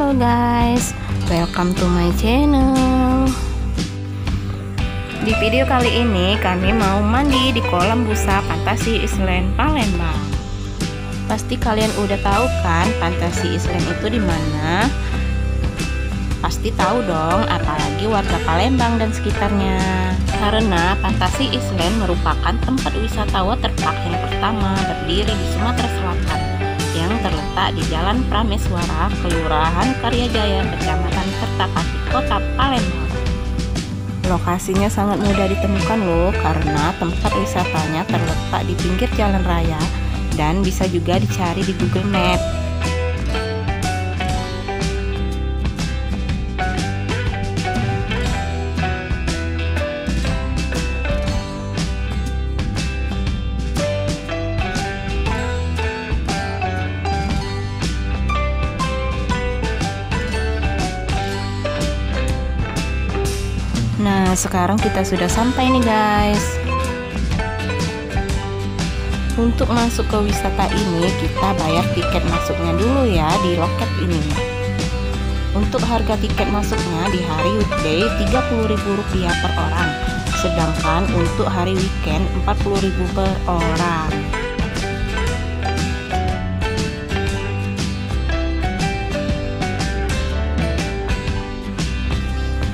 Halo guys, welcome to my channel. Di video kali ini kami mau mandi di kolam busa Fantasi Island Palembang. Pasti kalian udah tahu kan Fantasi Island itu di mana? Pasti tahu dong, apalagi warga Palembang dan sekitarnya. Karena Fantasi Island merupakan tempat wisata waterpark yang pertama berdiri di Sumatera Selatan, yang terletak di Jalan Prameswara, Kelurahan Karyajaya, Kecamatan Kertapati, Kota Palembang. Lokasinya sangat mudah ditemukan loh, karena tempat wisatanya terletak di pinggir jalan raya dan bisa juga dicari di Google Map. Nah, sekarang kita sudah sampai nih guys. Untuk masuk ke wisata ini kita bayar tiket masuknya dulu ya di loket ini. Untuk harga tiket masuknya di hari weekday Rp30.000 per orang, sedangkan untuk hari weekend Rp40.000 per orang.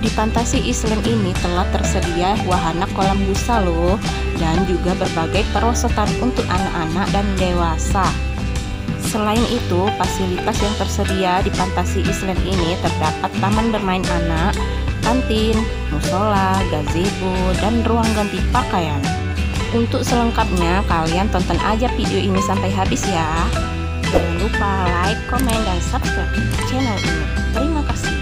Di Fantasi Island ini telah tersedia wahana kolam busa loh, dan juga berbagai perosotan untuk anak-anak dan dewasa. Selain itu, fasilitas yang tersedia di Fantasi Island ini terdapat taman bermain anak, kantin, musola, gazebo, dan ruang ganti pakaian. Untuk selengkapnya, kalian tonton aja video ini sampai habis ya. Jangan lupa like, komen, dan subscribe channel ini. Terima kasih.